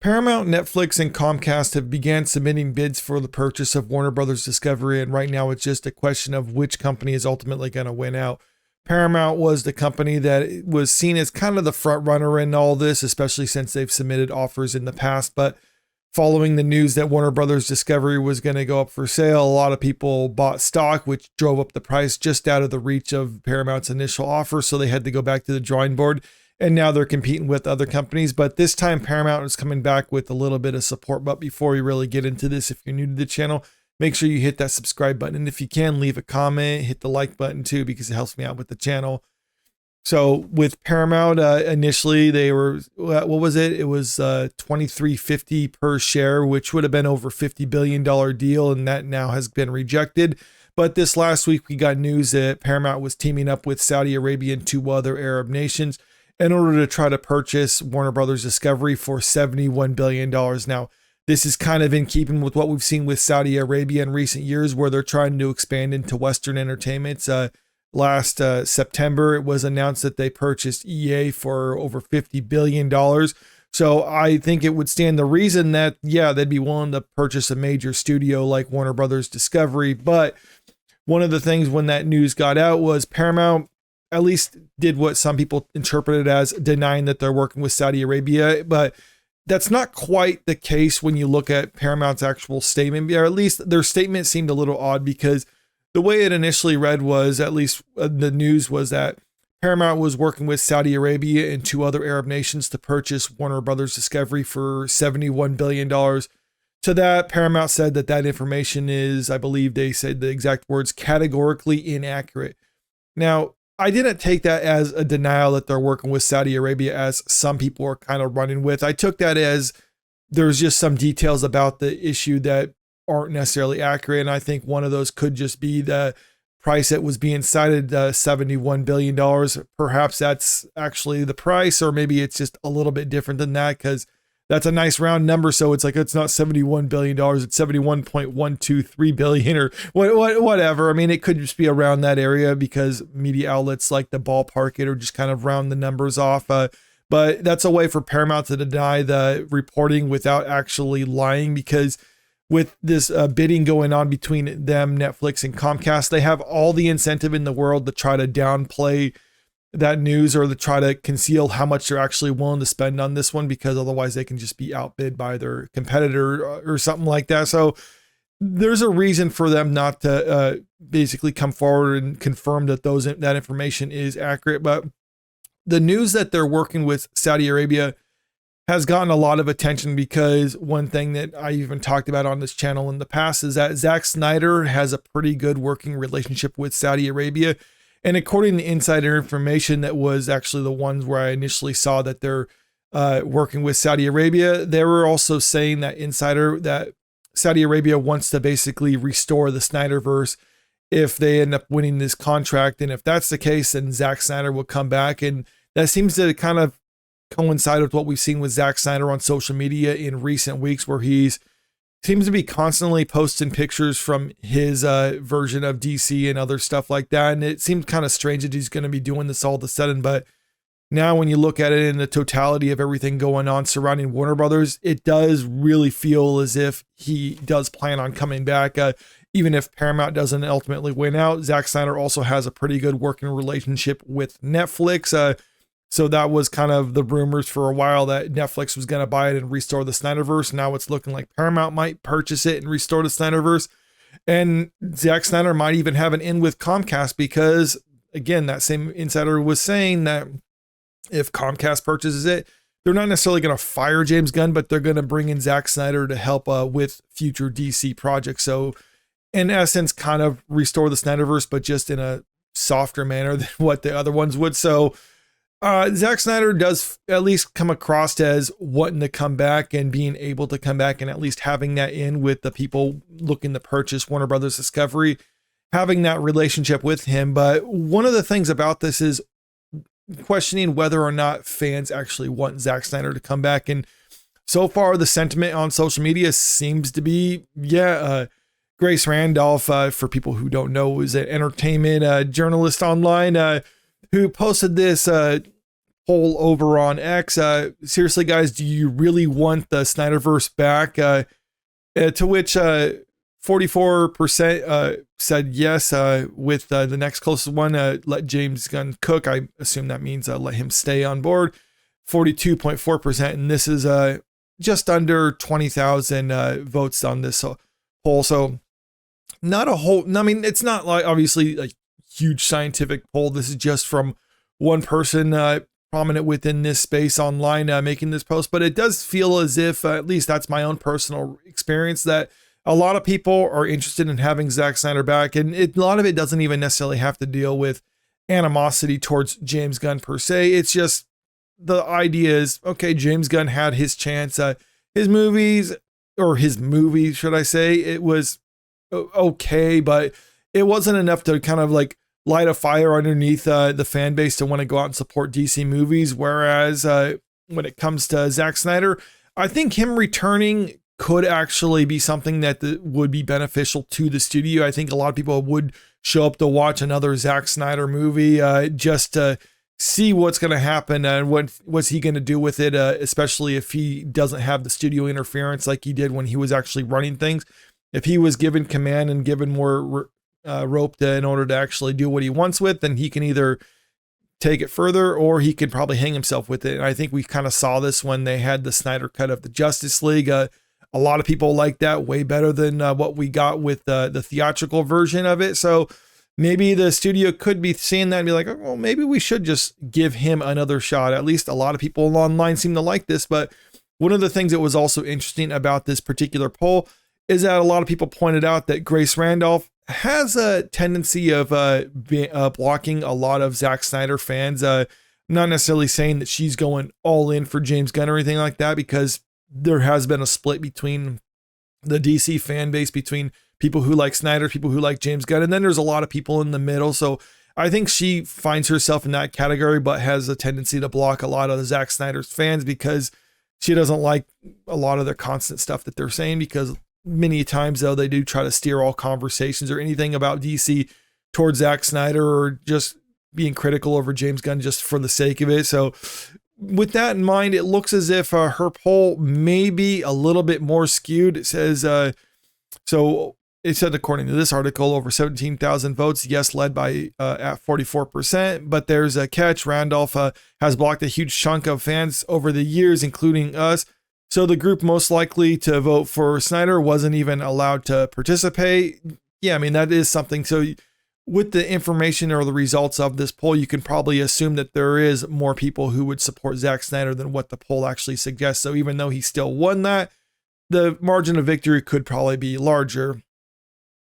Paramount, Netflix, and Comcast have began submitting bids for the purchase of Warner Brothers Discovery, and right now it's just a question of which company is ultimately going to win out. Paramount was the company that was seen as kind of the front runner in all this, especially since they've submitted offers in the past. But following the news that Warner Brothers Discovery was going to go up for sale, a lot of people bought stock, which drove up the price just out of the reach of Paramount's initial offer. So they had to go back to the drawing board. And now they're competing with other companies. But this time Paramount is coming back with a little bit of support. But before we really get into this, if you're new to the channel, make sure you hit that subscribe button. And if you can, leave a comment, hit the like button too, because it helps me out with the channel. So with Paramount, initially they were, what was it? It was $23.50 per share, which would have been over $50 billion deal. And that now has been rejected. But this last week, we got news that Paramount was teaming up with Saudi Arabia and 2 other Arab nations in order to try to purchase Warner Brothers Discovery for $71 billion. Now, this is kind of in keeping with what we've seen with Saudi Arabia in recent years, where they're trying to expand into Western entertainment. Last September, it was announced that they purchased EA for over $50 billion. So I think it would stand the reason that, yeah, they'd be willing to purchase a major studio like Warner Brothers Discovery. But one of the things when that news got out was Paramount at least did what some people interpreted as denying that they're working with Saudi Arabia, but that's not quite the case when you look at Paramount's actual statement, or at least their statement seemed a little odd, because the way it initially read was, at least the news was, that Paramount was working with Saudi Arabia and 2 other Arab nations to purchase Warner Brothers Discovery for $71 billion. To that, Paramount said that that information is, I believe they said the exact words, categorically inaccurate. Now, I didn't take that as a denial that they're working with Saudi Arabia, as some people are kind of running with. I took that as there's just some details about the issue that aren't necessarily accurate. And I think one of those could just be the price that was being cited, $71 billion. Perhaps that's actually the price, or maybe it's just a little bit different than that, because that's a nice round number. So it's like, it's not $71 billion, it's $71.123 billion or whatever. I mean, it could just be around that area because media outlets like to ballpark it or just kind of round the numbers off. But that's a way for Paramount to deny the reporting without actually lying, because with this bidding going on between them, Netflix, and Comcast, they have all the incentive in the world to try to downplay that news or to try to conceal how much they're actually willing to spend on this one, because otherwise they can just be outbid by their competitor or something like that. So there's a reason for them not to basically come forward and confirm that that information is accurate. But the news that they're working with Saudi Arabia has gotten a lot of attention, because one thing that I even talked about on this channel in the past is that Zack Snyder has a pretty good working relationship with Saudi Arabia. And according to insider information, that was actually the ones where I initially saw that they're working with Saudi Arabia, they were also saying that Saudi Arabia wants to basically restore the Snyderverse if they end up winning this contract. And if that's the case, then Zack Snyder will come back. And that seems to kind of coincide with what we've seen with Zack Snyder on social media in recent weeks, where he's seems to be constantly posting pictures from his version of DC and other stuff like that. And it seemed kind of strange that he's going to be doing this all of a sudden. But now when you look at it in the totality of everything going on surrounding Warner Brothers, it does really feel as if he does plan on coming back. Even if Paramount doesn't ultimately win out, Zack Snyder also has a pretty good working relationship with Netflix. So that was kind of the rumors for a while that Netflix was going to buy it and restore the Snyderverse. Now it's looking like Paramount might purchase it and restore the Snyderverse. And Zack Snyder might even have an in with Comcast, because, again, that same insider was saying that if Comcast purchases it, they're not necessarily going to fire James Gunn, but they're going to bring in Zack Snyder to help with future DC projects. So in essence, kind of restore the Snyderverse, but just in a softer manner than what the other ones would. So Zack Snyder does at least come across as wanting to come back and being able to come back, and at least having that in with the people looking to purchase Warner Brothers Discovery, having that relationship with him. But one of the things about this is questioning whether or not fans actually want Zack Snyder to come back. And so far, the sentiment on social media seems to be, Grace Randolph, for people who don't know, is an entertainment journalist online, who posted this poll over on X. Seriously, guys, do you really want the Snyderverse back? To which 44% said yes, with the next closest one, let James Gunn cook. I assume that means let him stay on board. 42.4%, and this is just under 20,000 votes on this poll. So not a whole, I mean, it's not like obviously a huge scientific poll. This is just from one person prominent within this space online making this post, but it does feel as if, at least that's my own personal experience, that a lot of people are interested in having Zack Snyder back, and a lot of it doesn't even necessarily have to deal with animosity towards James Gunn per se. It's just the idea is, okay, James Gunn had his chance. His movie, should I say, it was okay, but it wasn't enough to kind of like light a fire underneath the fan base to want to go out and support DC movies. Whereas when it comes to Zack Snyder, I think him returning could actually be something that would be beneficial to the studio. I think a lot of people would show up to watch another Zack Snyder movie just to see what's going to happen and what's he going to do with it, especially if he doesn't have the studio interference like he did when he was actually running things. If he was given command and given more rope in order to actually do what he wants with, then he can either take it further or he could probably hang himself with it. And I think we kind of saw this when they had the Snyder cut of the Justice League. A lot of people like that way better than what we got with the theatrical version of it. So maybe the studio could be seeing that and be like, oh, well, maybe we should just give him another shot. At least a lot of people online seem to like this. But one of the things that was also interesting about this particular poll is that a lot of people pointed out that Grace Randolph has a tendency of blocking a lot of Zack Snyder fans. Not necessarily saying that she's going all in for James Gunn or anything like that, because there has been a split between the DC fan base, between people who like Snyder, people who like James Gunn, and then there's a lot of people in the middle. So I think she finds herself in that category, but has a tendency to block a lot of the Zack Snyder's fans because she doesn't like a lot of their constant stuff that they're saying, because many times though they do try to steer all conversations or anything about DC towards Zack Snyder, or just being critical over James Gunn just for the sake of it. So with that in mind, it looks as if her poll may be a little bit more skewed. It says, so it said, according to this article, over 17,000 votes, yes, led by at 44%. But there's a catch. Randolph has blocked a huge chunk of fans over the years, including us. So the group most likely to vote for Snyder wasn't even allowed to participate. Yeah, I mean, that is something. So with the information or the results of this poll, you can probably assume that there is more people who would support Zack Snyder than what the poll actually suggests. So even though he still won that, the margin of victory could probably be larger.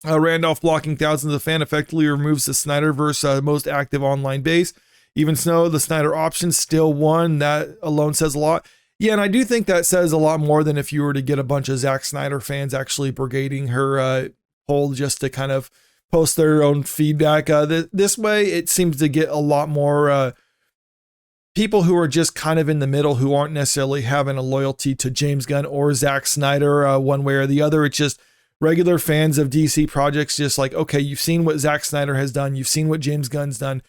Randolph blocking thousands of fans effectively removes the Snyderverse most active online base. Even so, the Snyder option still won. That alone says a lot. Yeah, and I do think that says a lot more than if you were to get a bunch of Zack Snyder fans actually brigading her poll just to kind of post their own feedback. This way, it seems to get a lot more people who are just kind of in the middle, who aren't necessarily having a loyalty to James Gunn or Zack Snyder one way or the other. It's just regular fans of DC projects, just like, okay, you've seen what Zack Snyder has done. You've seen what James Gunn's done.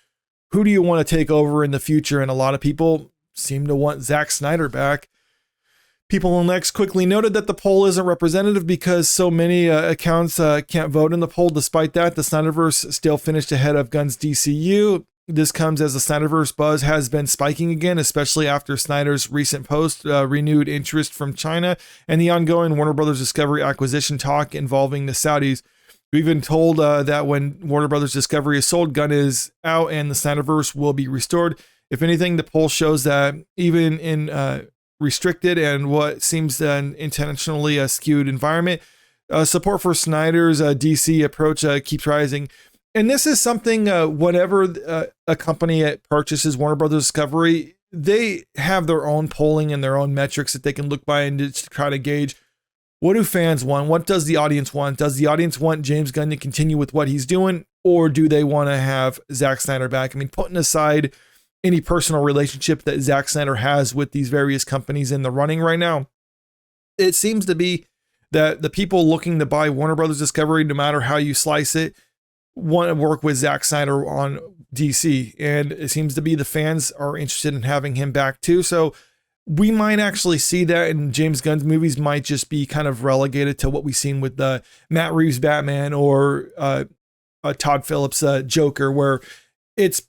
Who do you want to take over in the future? And a lot of people seem to want Zack Snyder back. People on X quickly noted that the poll isn't representative because so many accounts can't vote in the poll. Despite that, the Snyderverse still finished ahead of Gunn's DCU. This comes as the Snyderverse buzz has been spiking again, especially after Snyder's recent post, renewed interest from China, and the ongoing Warner Brothers Discovery acquisition talk involving the Saudis. We've been told that when Warner Brothers Discovery is sold, Gunn is out and the Snyderverse will be restored. If anything, the poll shows that even in restricted and what seems an intentionally skewed environment, support for Snyder's DC approach keeps rising. And this is something, whenever a company purchases Warner Brothers Discovery, they have their own polling and their own metrics that they can look by and just try to gauge, what do fans want? What does the audience want? Does the audience want James Gunn to continue with what he's doing? Or do they want to have Zack Snyder back? I mean, putting aside any personal relationship that Zack Snyder has with these various companies in the running right now, it seems to be that the people looking to buy Warner Brothers Discovery, no matter how you slice it, want to work with Zack Snyder on DC. And it seems to be the fans are interested in having him back too. So we might actually see that, and James Gunn's movies might just be kind of relegated to what we've seen with the Matt Reeves Batman or Todd Phillips Joker, where it's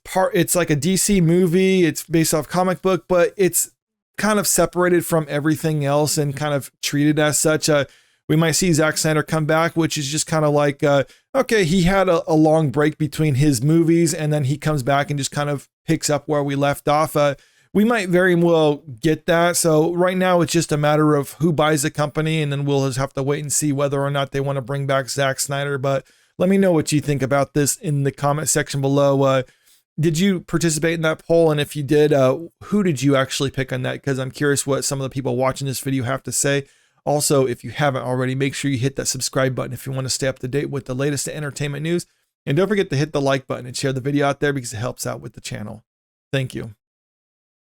like a DC movie. It's based off comic book, but it's kind of separated from everything else and kind of treated as such. We might see Zack Snyder come back, which is just kind of like, okay, he had a long break between his movies, and then he comes back and just kind of picks up where we left off. We might very well get that. So right now it's just a matter of who buys the company, and then we'll just have to wait and see whether or not they want to bring back Zack Snyder. But let me know what you think about this in the comment section below. Did you participate in that poll? And if you did, who did you actually pick on that? Because I'm curious what some of the people watching this video have to say. Also, if you haven't already, make sure you hit that subscribe button if you want to stay up to date with the latest entertainment news. And don't forget to hit the like button and share the video out there because it helps out with the channel. Thank you.